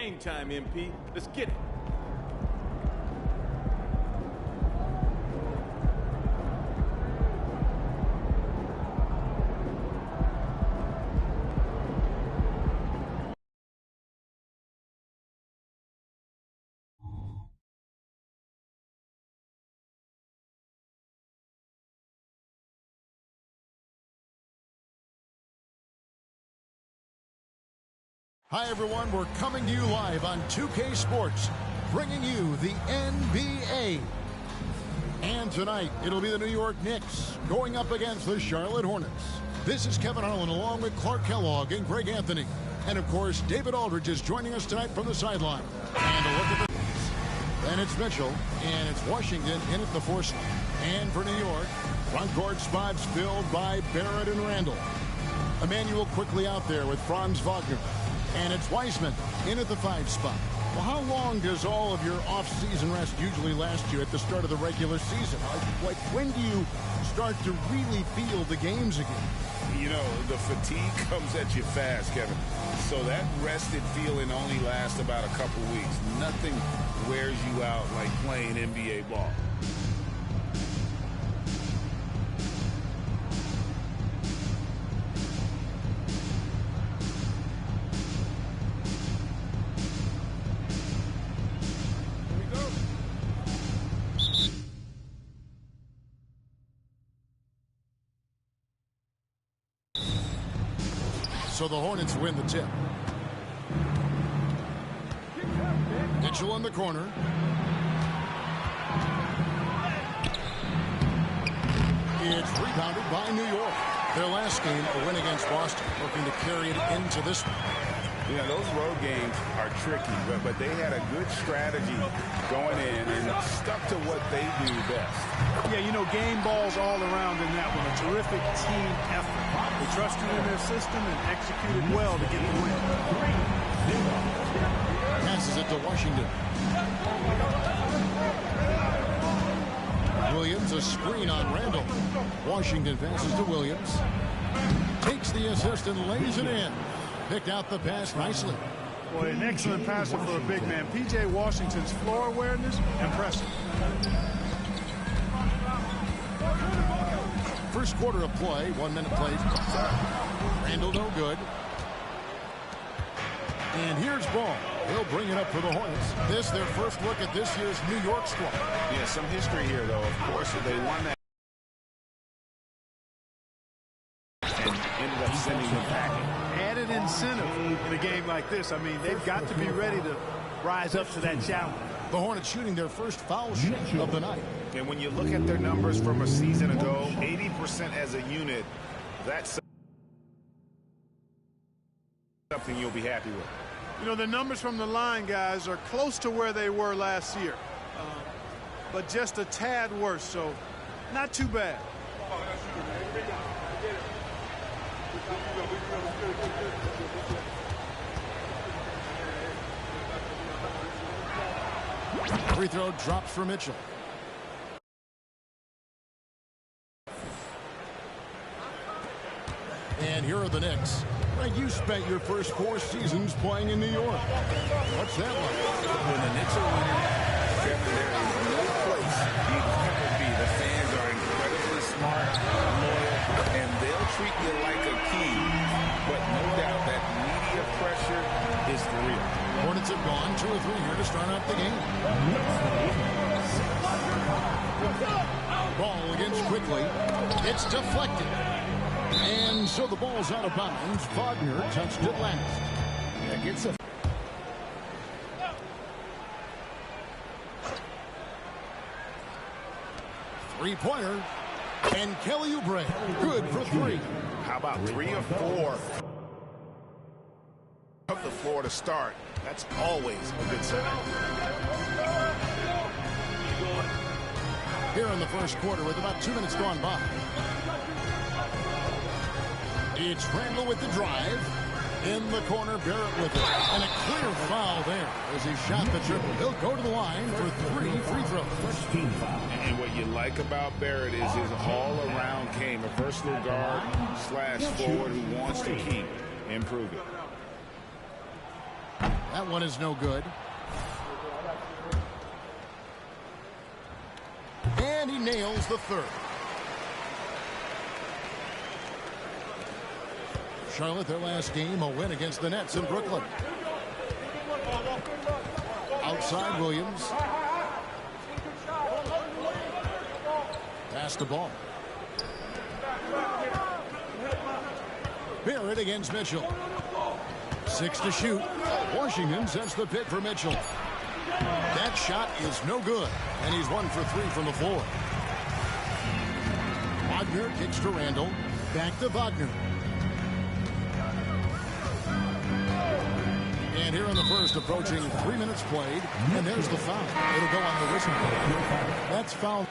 game time, MP. Let's get it. Hi, everyone. We're coming to you live on 2K Sports, bringing you the NBA. And tonight, it'll be the New York Knicks going up against the Charlotte Hornets. This is Kevin Harlan along with Clark Kellogg and Greg Anthony. And, of course, David Aldridge is joining us tonight from the sideline. And a look at the... Then it's Mitchell, and it's Washington in at the force. And for New York, front court spots filled by Barrett and Randall. Emmanuel quickly out there with Franz Wagner. And it's Wiseman in at the 5 spot. Well, how long does all of your off-season rest usually last you at the start of the regular season? Like when do you start to really feel the games again? You know, the fatigue comes at you fast, Kevin. So that rested feeling only lasts about a couple weeks. Nothing wears you out like playing NBA ball. So the Hornets win the tip. Mitchell in the corner. It's rebounded by New York. Their last game, a win against Boston, looking to carry it into this one. Yeah, those road games are tricky, but they had a good strategy going in and stuck to what they do best. Yeah, you know, game balls all around in that one. A terrific team effort. They trusted in their system and executed well to get the win. Passes it to Washington. Williams, a screen on Randall. Washington passes to Williams. Takes the assist and lays it in. Picked out the pass nicely. Boy, an excellent passer for a big man. P.J. Washington's floor awareness, impressive. First quarter of play, 1 minute played. Randall no good. And here's Ball. He'll bring it up for the Hornets. This their first look at this year's New York squad. Yeah, some history here, though. Of course, they won that and ended up sending them packing. Added incentive in a game like this. I mean, they've got to be ready to rise up to that challenge. The Hornets shooting their first foul shot of the night. And when you look at their numbers from a season ago, 80% as a unit, that's something you'll be happy with. You know, the numbers from the line, guys, are close to where they were last year. But just a tad worse, so not too bad. Free throw drops for Mitchell. And here are the Knicks. You spent your first 4 seasons playing in New York. What's that like? When the Knicks are winning, Kevin, there is no place you'd ever be. The fans are incredibly smart, loyal, and they'll treat you like a king. But no doubt that media pressure is real. Hornets have gone 2 or 3 here to start out the game. Ball against quickly. It's deflected. And so the ball's out of bounds. Wagner touched it last. Yeah, gets a three-pointer. And Kelly Oubre, good for 3. How about 3 or 4 of the floor to start? That's always a good sign. Here in the first quarter with about 2 minutes gone by. It's Randall with the drive. In the corner, Barrett with it. And a clear foul there as he shot the triple. He'll go to the line for 3 free throws. And what you like about Barrett is his all-around game. A versatile guard / forward who wants to keep improving. That one is no good. And he nails the third. Charlotte, their last game, a win against the Nets in Brooklyn. Outside Williams. Pass the ball. Barrett against Mitchell. 6 to shoot. Washington sets the pick for Mitchell. That shot is no good, and he's 1 for 3 from the floor. Wagner kicks to Randall. Back to Wagner. And here in the first, approaching 3 minutes played, and there's the foul. It'll go on the whistle. That's foul.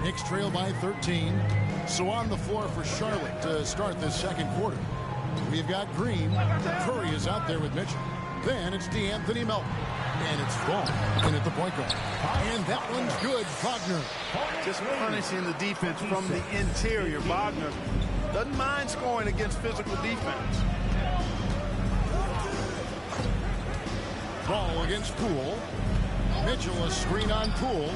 Knicks trail by 13. So on the floor for Charlotte to start this second quarter. We've got Green. Curry is out there with Mitchell. Then it's D'Anthony Melton. And it's Ball in at the point guard. And that one's good. Wagner. Just punishing the defense from the interior. Wagner doesn't mind scoring against physical defense. Ball against Poole. Mitchell a screen on Poole.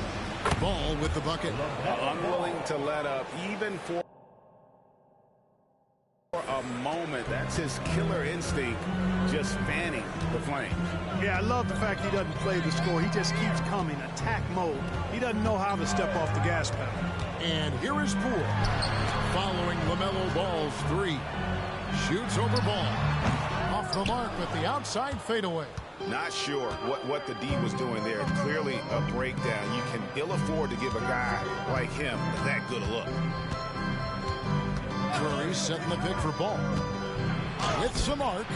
Ball with the bucket. Unwilling to let up even for a moment. That's his killer instinct, just fanning the flames. Yeah, I love the fact he doesn't play the score. He just keeps coming, attack mode. He doesn't know how to step off the gas pedal. And here is Poole following LaMelo Ball's 3. Shoots over Ball. Off the mark with the outside fadeaway. Not sure what the D was doing there. Clearly a breakdown. You can ill afford to give a guy like him that good a look. Curry setting the pick for Ball. With some arc.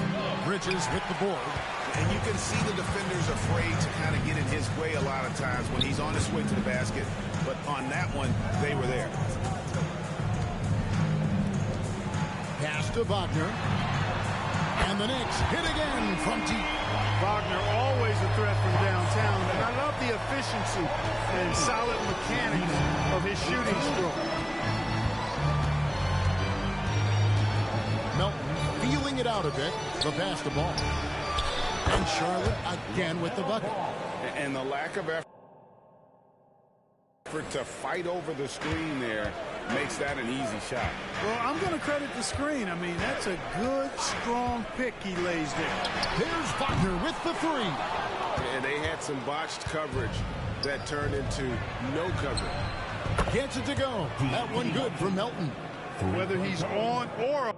Bridges with the board. And you can see the defenders afraid to kind of get in his way a lot of times when he's on his way to the basket. But on that one, they were there. Pass to Wagner. And the Knicks hit again from deep. Wagner always a threat from downtown, and I love the efficiency and solid mechanics of his shooting stroke. Melton feeling it out a bit, the pass the ball. And Charlotte again with the bucket. And the lack of effort to fight over the screen there makes that an easy shot. Well, I'm going to credit the screen. I mean, that's a good, strong pick he lays there. There's Wagner with the 3. And they had some botched coverage that turned into no coverage. Gets it to go. That one good for Melton. Whether he's on or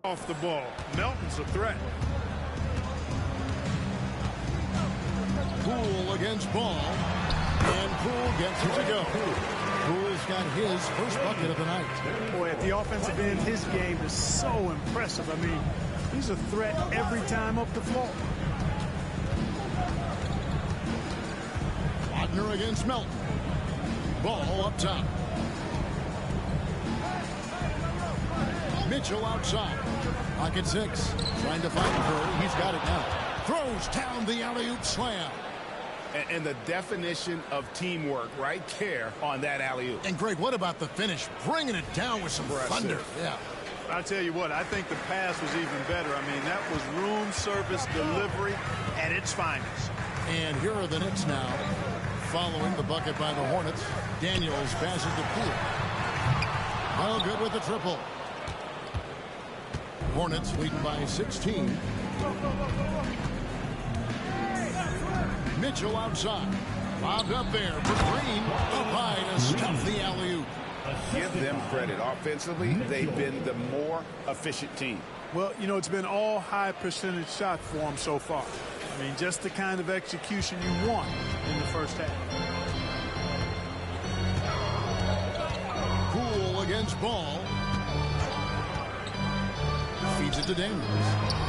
off the ball, Melton's a threat. Poole against Ball. And Poole gets it to go. Poole's got his first bucket of the night. Boy, at the offensive end, his game is so impressive. I mean, he's a threat every time up the floor. Wagner against Melton. Ball up top. Mitchell outside. Pocket 6. Trying to find Curry. He's got it now. Throws down the alley-oop slam. And the definition of teamwork right there on that alley-oop. And Greg, what about the finish? Bringing it down with some thunder. Yeah. I'll tell you what, I think the pass was even better. I mean, that was room service delivery at its finest. And here are the Knicks now. Following the bucket by the Hornets. Daniels passes to Poole. Well, good with the triple. Hornets leading by 16. Mitchell outside. Lobbed up there for Green. Up high to stuff the alley-oop. Give them credit. Offensively, they've been the more efficient team. Well, you know, it's been all high percentage shots for them so far. I mean, just the kind of execution you want in the first half. Poole against Ball. Feeds it to Daniels.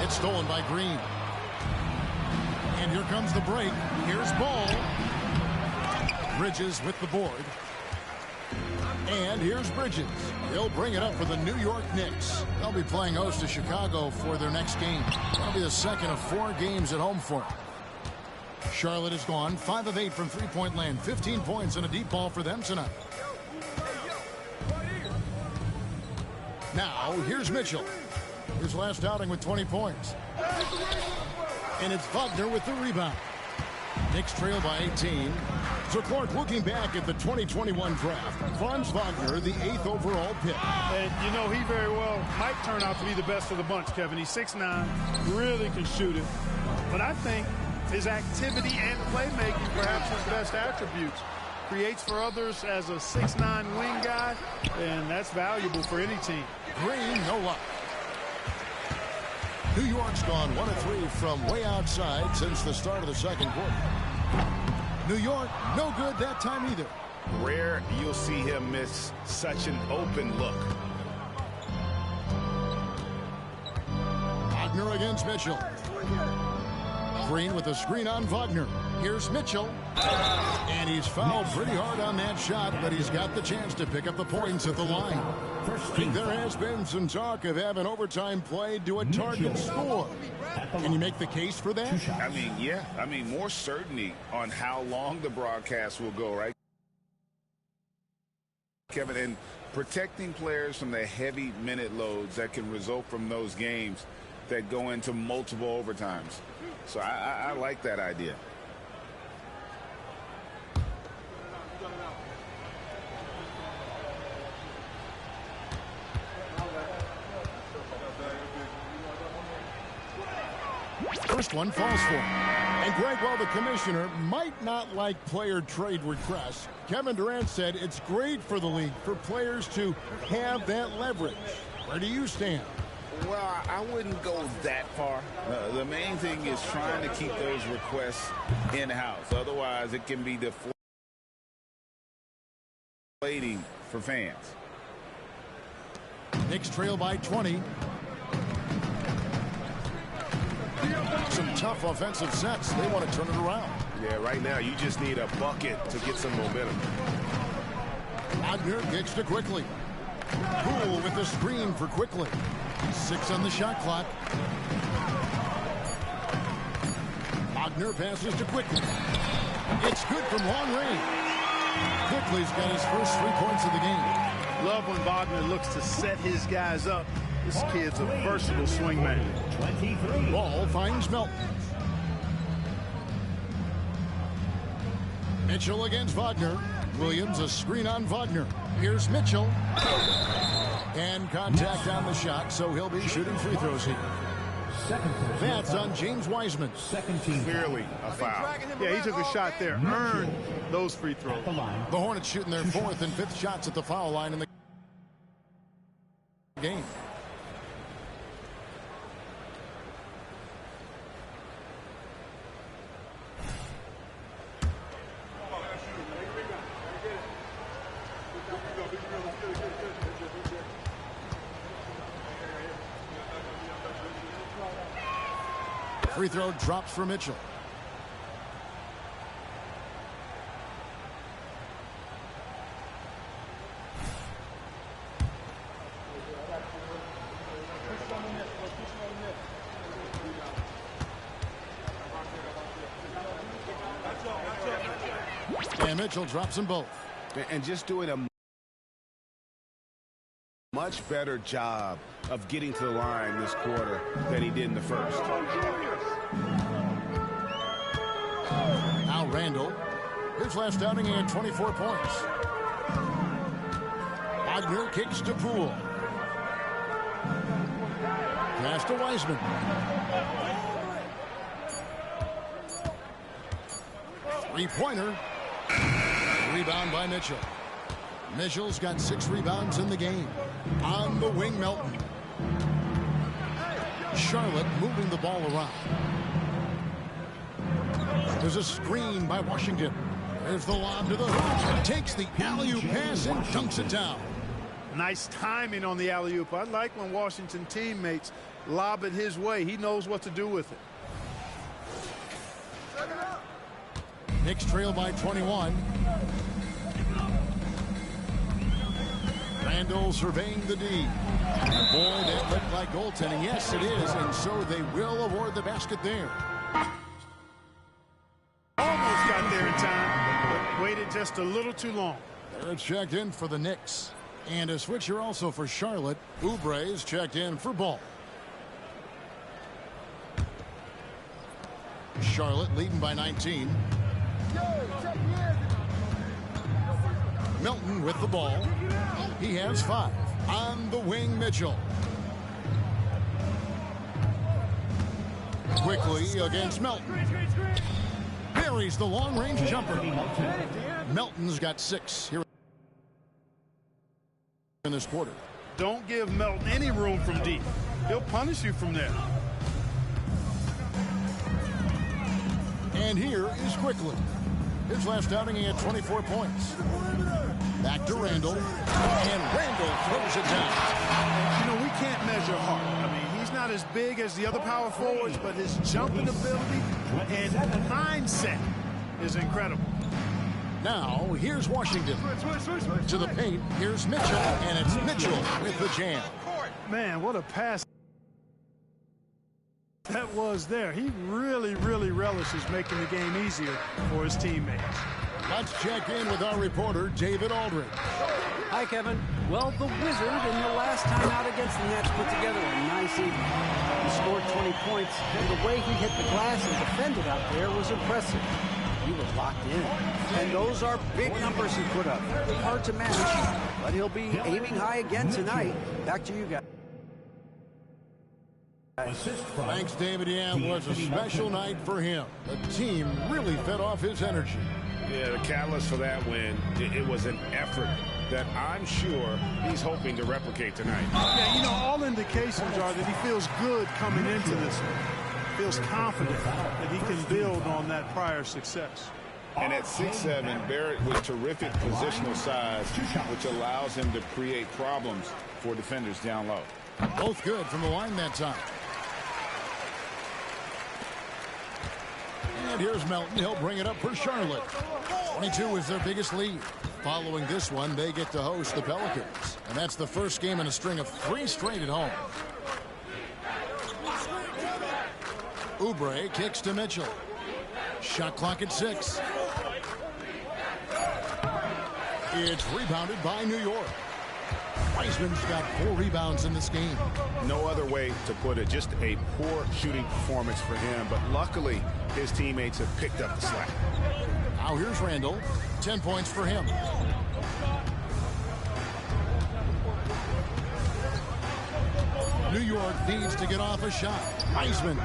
It's stolen by Green. And here comes the break. Here's Ball. Bridges with the board. And here's Bridges. He'll bring it up for the New York Knicks. They'll be playing host to Chicago for their next game. That'll be the second of 4 games at home for them. Charlotte is gone 5 of 8 from three-point land. 15 points and a deep ball for them tonight. Now, here's Mitchell. His last outing with 20 points. And it's Wagner with the rebound. Knicks trail by 18. So Clark, looking back at the 2021 draft, Franz Wagner, the 8th overall pick. And, you know, he very well might turn out to be the best of the bunch, Kevin. He's 6'9", really can shoot it. But I think his activity and playmaking perhaps his best attributes. Creates for others as a 6'9" wing guy, and that's valuable for any team. Green, no luck. New York's gone 1 of 3 from way outside since the start of the second quarter. New York, no good that time either. Rare you'll see him miss such an open look. Wagner against Mitchell. Green with a screen on Wagner. Here's Mitchell. And he's fouled pretty hard on that shot, but he's got the chance to pick up the points at the line. There has been some talk of having overtime played to a target score. Can you make the case for that? I mean, yeah. I mean, more certainty on how long the broadcast will go, right, Kevin? And protecting players from the heavy minute loads that can result from those games that go into multiple overtimes. So I like that idea. First one falls for him. And Greg, while the commissioner might not like player trade requests, Kevin Durant said it's great for the league for players to have that leverage. Where do you stand? Well, I wouldn't go that far. The main thing is trying to keep those requests in-house. Otherwise, it can be deflating for fans. Knicks trail by 20. Some tough offensive sets. They want to turn it around. Yeah, right now you just need a bucket to get some momentum. Wagner kicks to Quickly. Poole with the screen for Quickly. 6 on the shot clock. Wagner passes to Quickly. It's good from long range. Quickly's got his first 3 points of the game. Love when Wagner looks to set his guys up. This kid's a versatile swingman. Ball finds Melton. Mitchell against Wagner. Williams a screen on Wagner. Here's Mitchell. And contact on the shot, so he'll be shooting free throws here. That's on James Wiseman. Clearly a foul. Yeah, he took a shot there. Earned those free throws. The Hornets shooting their 4th and 5th shots at the foul line in the game. Free throw drops for Mitchell. And Mitchell drops them both. And just doing a much better job of getting to the line this quarter than he did in the first. Now Randall. His last outing, he had 24 points. Wagner kicks to Poole. Pass to Wiseman. Three-pointer. Rebound by Mitchell. Mitchell's got 6 rebounds in the game. On the wing, Melton. Charlotte moving the ball around. There's a screen by Washington. There's the lob to the hoop. Takes the alley-oop pass and dunks it down. Nice timing on the alley-oop. I like when Washington teammates lob it his way. He knows what to do with it. Knicks trail by 21. Randall surveying the D. Boy, that looked like goaltending. Yes, it is, and so they will award the basket there. Almost got there in time, but waited just a little too long. They're checked in for the Knicks. And a switcher also for Charlotte. Oubre is checked in for Ball. Charlotte leading by 19. Melton with the ball. He has 5. On the wing, Mitchell. Quickly against Melton. Buries the long-range jumper. Melton's got 6 here in this quarter. Don't give Melton any room from deep. He'll punish you from there. And here is Quickly. His last outing, he had 24 points. Back to Randall. And Randall throws it down. You know, we can't measure Hart. I mean, he's not as big as the other power forwards, but his jumping ability and mindset is incredible. Now, here's Washington. To the paint, here's Mitchell, and it's Mitchell with the jam. Man, what a pass that was there. He really relishes making the game easier for his teammates. Let's check in with our reporter, David Aldridge. Hi, Kevin. Well, the Wizard in the last time out against the Nets put together a nice evening. He scored 20 points, and the way he hit the glass and defended out there was impressive. He was locked in. And those are big numbers he put up. Hard to match, but he'll be aiming high again tonight. Back to you guys. Thanks, David. Yeah, it was a special night for him. The team really fed off his energy. Yeah, the catalyst for that win, it was an effort that I'm sure he's hoping to replicate tonight. Yeah, you know, all indications are that he feels good coming into this one. Feels confident that he can build on that prior success. And at 6'7", Barrett with terrific positional size, which allows him to create problems for defenders down low. Both good from the line that time. And here's Melton. He'll bring it up for Charlotte. 22 is their biggest lead. Following this one, they get to host the Pelicans. And that's the first game in a string of 3 straight at home. Oubre kicks to Mitchell. Shot clock at 6. It's rebounded by New York. Wiseman's got 4 rebounds in this game. No other way to put it. Just a poor shooting performance for him. But luckily, his teammates have picked up the slack. Now here's Randall. 10 points for him. New York needs to get off a shot. Wiseman.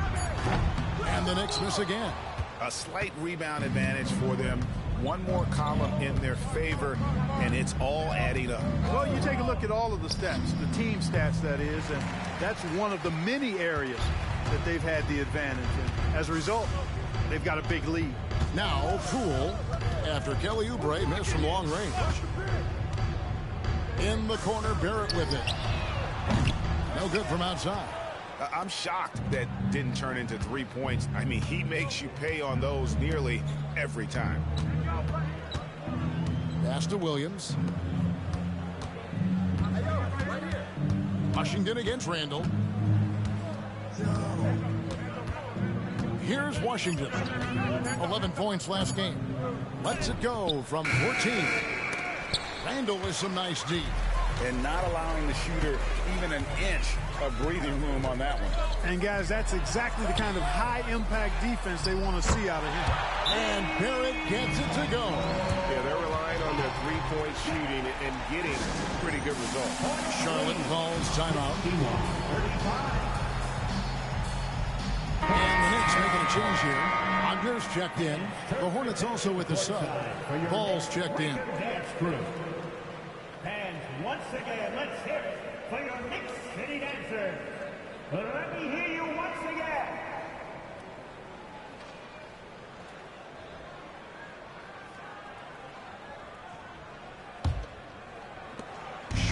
And the Knicks miss again. A slight rebound advantage for them. One more column in their favor, and it's all adding up. Well, you take a look at all of the stats, the team stats, that is, and that's one of the many areas that they've had the advantage. And as a result, they've got a big lead. Now, Poole, after Kelly Oubre missed from long range. In the corner, Barrett with it. No good from outside. I'm shocked that didn't turn into 3 points. I mean, he makes you pay on those nearly every time. Pass to Williams. Washington against Randall. Here's Washington. 11 points last game. Lets it go from 14. Randall with some nice D. And not allowing the shooter even an inch of breathing room on that one. And, guys, that's exactly the kind of high-impact defense they want to see out of him. And Barrett gets it to go. Yeah, they're relying on their three-point shooting and getting pretty good results. Charlotte calls timeout. And the Knicks making a change here. Andrews checked in. The Hornets also with the sub. Ball's checked in. And once again, let's hear it for your Knicks City Dancers. Let me hear you once again.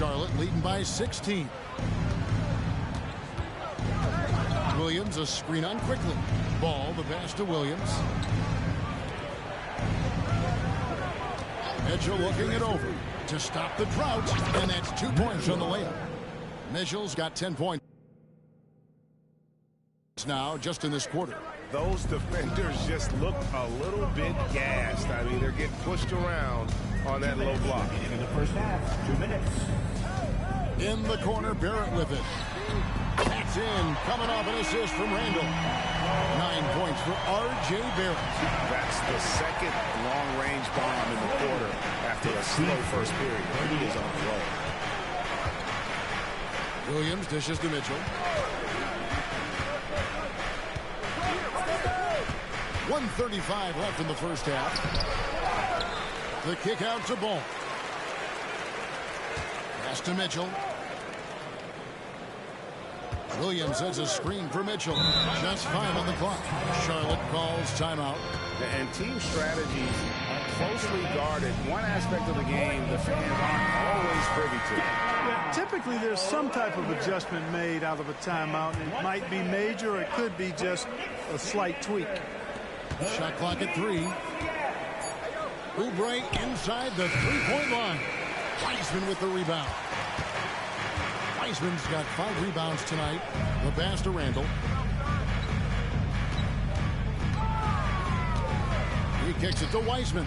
Charlotte leading by 16. Williams, a screen on quickly. Ball, the pass to Williams. Mitchell looking it over to stop the drought, and that's 2 points on the layup. Mitchell's got 10 points now just in this quarter. Those defenders just look a little bit gassed. I mean, they're getting pushed around on that low block. In the first half, 2 minutes. In the corner, Barrett with it. That's in, coming off an assist from Randall. 9 points for R.J. Barrett. That's the second long-range bomb in the quarter after a slow first period. He is on the roll. Williams dishes to Mitchell. 1:35 left in the first half. The kick out to Ball. Pass to Mitchell. Williams has a screen for Mitchell. Just 5 on the clock. Charlotte calls timeout. And team strategies are closely guarded. One aspect of the game the fans aren't always privy to. Yeah, typically there's some type of adjustment made out of a timeout. It might be major or it could be just a slight tweak. Shot clock at 3. Oubre inside the three-point line. Wiseman with the rebound. Wiseman's got 5 rebounds tonight. The pass to Randall. He kicks it to Wiseman.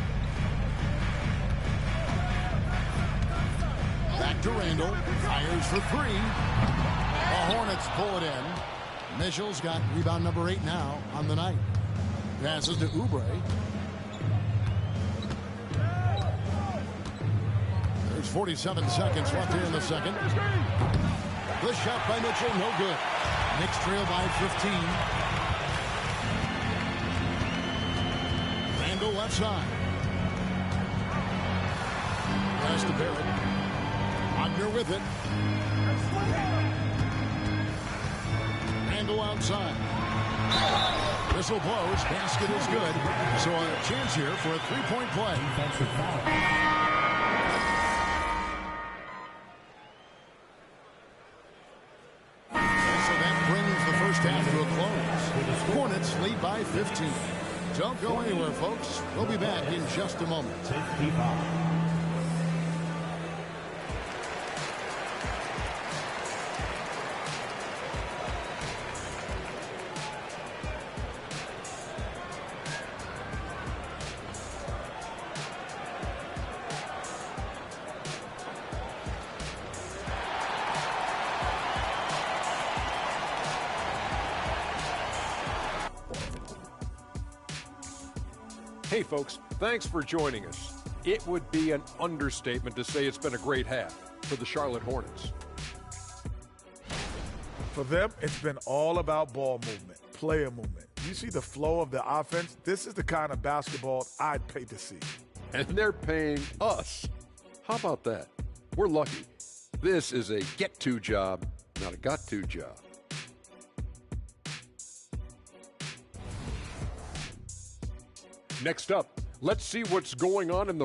Back to Randall. Fires for 3. The Hornets pull it in. Mitchell's got rebound number 8 now on the night. Passes to Oubre. There's 47 seconds left here in the second. The shot by Mitchell, no good. Knicks trail by 15. Randall left side. Pass to Barrett. Wagner with it. Randall outside. Whistle blows. Basket is good. So a chance here for a three-point play. Defensive foul. Half to a close. Hornets lead by 15. Don't go anywhere, folks. We'll be back in just a moment. Hey folks, thanks for joining us. It would be an understatement to say it's been a great half for the Charlotte Hornets. For them, it's been all about ball movement, player movement. You see the flow of the offense? This is the kind of basketball I'd pay to see. And they're paying us. How about that? We're lucky. This is a get-to job, not a got-to job. Next up, let's see what's going on in the